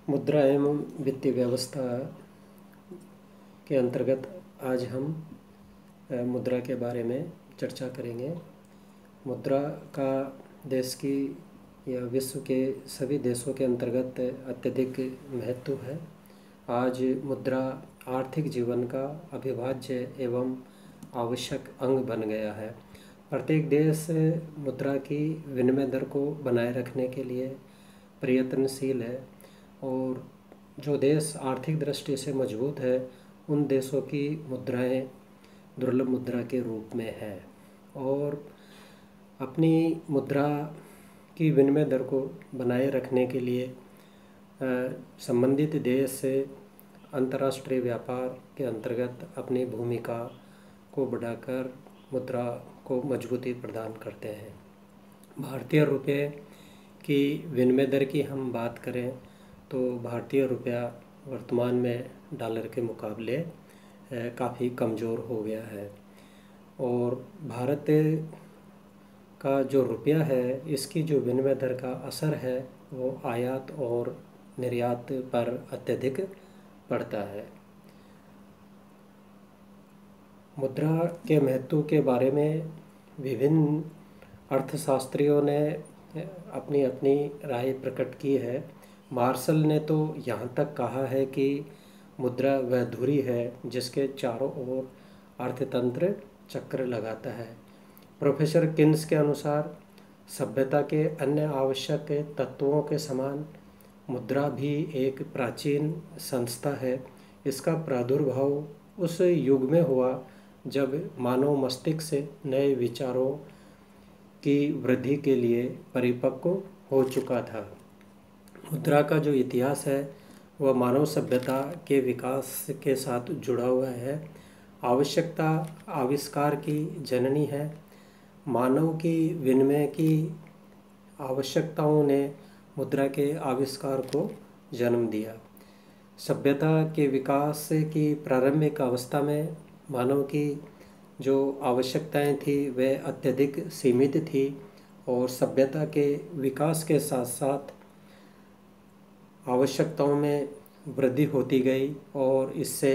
मुद्रा एवं वित्तीय व्यवस्था के अंतर्गत आज हम मुद्रा के बारे में चर्चा करेंगे। मुद्रा का देश की या विश्व के सभी देशों के अंतर्गत अत्यधिक महत्व है। आज मुद्रा आर्थिक जीवन का अविभाज्य एवं आवश्यक अंग बन गया है। प्रत्येक देश मुद्रा की विनिमय दर को बनाए रखने के लिए प्रयत्नशील है और जो देश आर्थिक दृष्टि से मजबूत है उन देशों की मुद्राएं दुर्लभ मुद्रा के रूप में है और अपनी मुद्रा की विनिमय दर को बनाए रखने के लिए संबंधित देश अंतर्राष्ट्रीय व्यापार के अंतर्गत अपनी भूमिका को बढ़ाकर मुद्रा को मजबूती प्रदान करते हैं। भारतीय रुपये की विनिमय दर की हम बात करें तो भारतीय रुपया वर्तमान में डॉलर के मुकाबले काफ़ी कमज़ोर हो गया है और भारत का जो रुपया है इसकी जो विनिमय दर का असर है वो आयात और निर्यात पर अत्यधिक पड़ता है। मुद्रा के महत्व के बारे में विभिन्न अर्थशास्त्रियों ने अपनी अपनी राय प्रकट की है। मार्शल ने तो यहाँ तक कहा है कि मुद्रा वह धुरी है जिसके चारों ओर अर्थतंत्र चक्र लगाता है। प्रोफेसर किन्स के अनुसार सभ्यता के अन्य आवश्यक तत्वों के समान मुद्रा भी एक प्राचीन संस्था है। इसका प्रादुर्भाव उस युग में हुआ जब मानव मस्तिष्क से नए विचारों की वृद्धि के लिए परिपक्व हो चुका था। मुद्रा का जो इतिहास है वह मानव सभ्यता के विकास के साथ जुड़ा हुआ है। आवश्यकता आविष्कार की जननी है। मानव की विनिमय की आवश्यकताओं ने मुद्रा के आविष्कार को जन्म दिया। सभ्यता के विकास की प्रारंभिक अवस्था में मानव की जो आवश्यकताएं थी वे अत्यधिक सीमित थी और सभ्यता के विकास के साथ साथ आवश्यकताओं में वृद्धि होती गई और इससे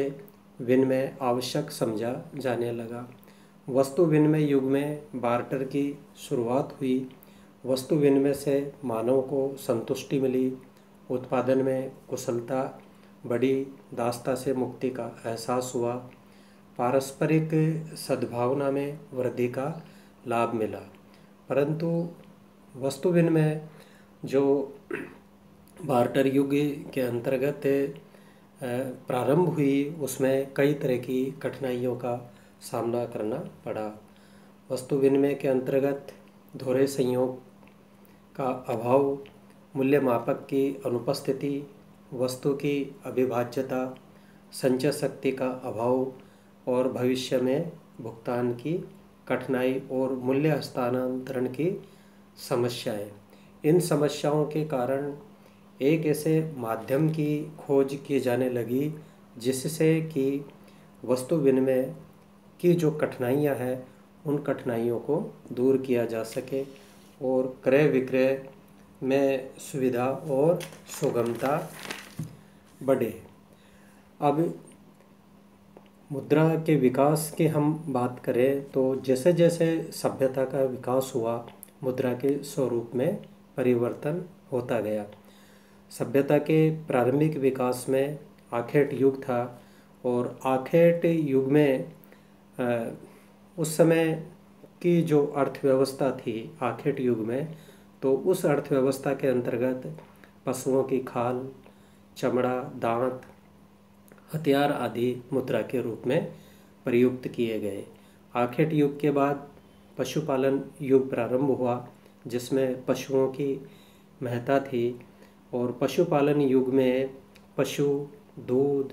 विनिमय आवश्यक समझा जाने लगा। वस्तु विनिमय युग में बार्टर की शुरुआत हुई। वस्तु विनिमय से मानव को संतुष्टि मिली, उत्पादन में कुशलता बढ़ी, दासता से मुक्ति का एहसास हुआ, पारस्परिक सद्भावना में वृद्धि का लाभ मिला। परंतु वस्तु विनिमय जो बार्टर युग के अंतर्गत प्रारंभ हुई उसमें कई तरह की कठिनाइयों का सामना करना पड़ा। वस्तु विनिमय के अंतर्गत दोहरे संयोग का अभाव, मूल्य मापक की अनुपस्थिति, वस्तु की अविभाज्यता, संचय शक्ति का अभाव और भविष्य में भुगतान की कठिनाई और मूल्य हस्तांतरण की समस्याएं। इन समस्याओं के कारण एक ऐसे माध्यम की खोज की जाने लगी जिससे कि वस्तु विनिमय की जो कठिनाइयां हैं उन कठिनाइयों को दूर किया जा सके और क्रय विक्रय में सुविधा और सुगमता बढ़े। अब मुद्रा के विकास की हम बात करें तो जैसे जैसे सभ्यता का विकास हुआ मुद्रा के स्वरूप में परिवर्तन होता गया। सभ्यता के प्रारंभिक विकास में आखेट युग था और आखेट युग में उस समय की जो अर्थव्यवस्था थी आखेट युग में, तो उस अर्थव्यवस्था के अंतर्गत पशुओं की खाल, चमड़ा, दांत, हथियार आदि मुद्रा के रूप में प्रयुक्त किए गए। आखेट युग के बाद पशुपालन युग प्रारंभ हुआ जिसमें पशुओं की महत्ता थी और पशुपालन युग में पशु, दूध,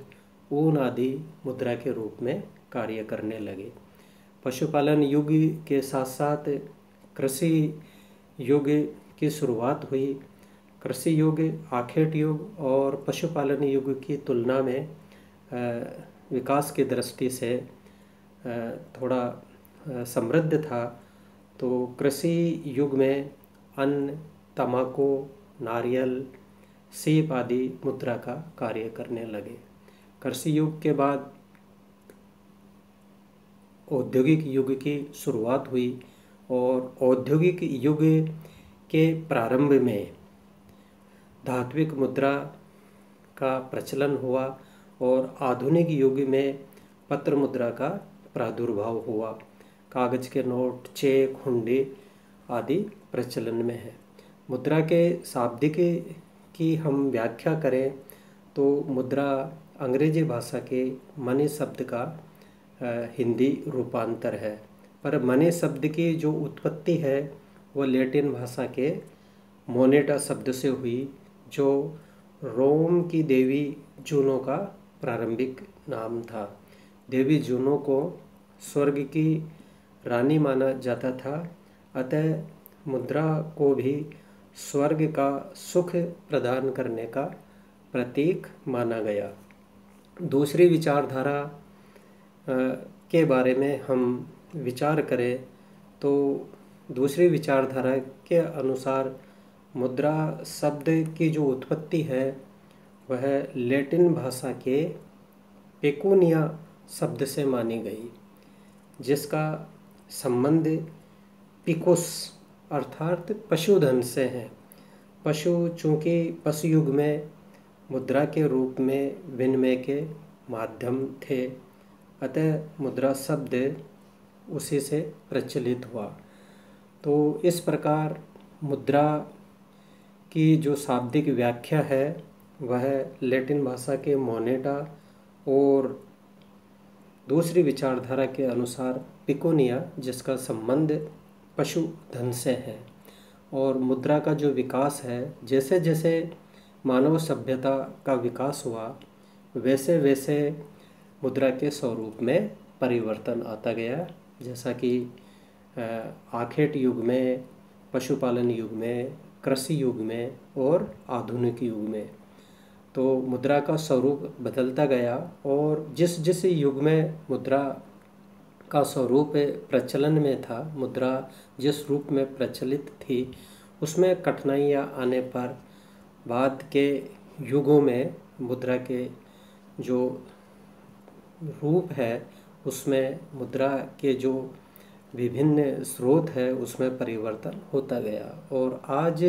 ऊन आदि मुद्रा के रूप में कार्य करने लगे। पशुपालन युग के साथ साथ कृषि युग की शुरुआत हुई। कृषि युग आखेट युग और पशुपालन युग की तुलना में विकास की दृष्टि से थोड़ा समृद्ध था। तो कृषि युग में अन्न, तंबाकू, नारियल, सीप आदि मुद्रा का कार्य करने लगे। कृषि युग के बाद औद्योगिक युग की शुरुआत हुई और औद्योगिक युग के प्रारंभ में धात्विक मुद्रा का प्रचलन हुआ और आधुनिक युग में पत्र मुद्रा का प्रादुर्भाव हुआ। कागज के नोट, चेक, हुंडी आदि प्रचलन में है। मुद्रा के शाब्दिक की हम व्याख्या करें तो मुद्रा अंग्रेजी भाषा के मनी शब्द का हिंदी रूपांतर है, पर मनी शब्द की जो उत्पत्ति है वह लैटिन भाषा के मोनेटा शब्द से हुई, जो रोम की देवी जूनो का प्रारंभिक नाम था। देवी जूनो को स्वर्ग की रानी माना जाता था, अतः मुद्रा को भी स्वर्ग का सुख प्रदान करने का प्रतीक माना गया। दूसरी विचारधारा के बारे में हम विचार करें तो दूसरी विचारधारा के अनुसार मुद्रा शब्द की जो उत्पत्ति है वह लैटिन भाषा के पेकुनिया शब्द से मानी गई, जिसका संबंध पिकुस अर्थात पशुधन से है। पशु चूँकि पशु युग में मुद्रा के रूप में विनिमय के माध्यम थे, अतः मुद्रा शब्द उसी से प्रचलित हुआ। तो इस प्रकार मुद्रा की जो शाब्दिक व्याख्या है वह लैटिन भाषा के मोनेटा और दूसरी विचारधारा के अनुसार पिकोनिया, जिसका संबंध पशुधन से है। और मुद्रा का जो विकास है, जैसे जैसे मानव सभ्यता का विकास हुआ वैसे वैसे मुद्रा के स्वरूप में परिवर्तन आता गया, जैसा कि आखेट युग में, पशुपालन युग में, कृषि युग में और आधुनिक युग में। तो मुद्रा का स्वरूप बदलता गया और जिस जिस युग में मुद्रा का स्वरूप प्रचलन में था, मुद्रा जिस रूप में प्रचलित थी, उसमें कठिनाइयाँ आने पर बाद के युगों में मुद्रा के जो रूप है उसमें मुद्रा के जो विभिन्न स्रोत है उसमें परिवर्तन होता गया और आज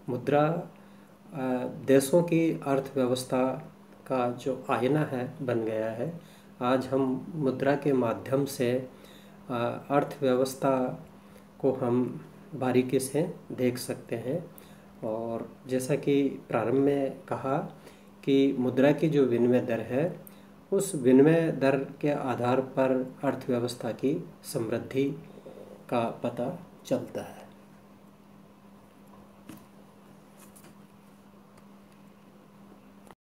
मुद्रा देशों की अर्थव्यवस्था का जो आईना है बन गया है। आज हम मुद्रा के माध्यम से अर्थव्यवस्था को हम बारीकी से देख सकते हैं। और जैसा कि प्रारंभ में कहा कि मुद्रा की जो विनिमय दर है, उस विनिमय दर के आधार पर अर्थव्यवस्था की समृद्धि का पता चलता है।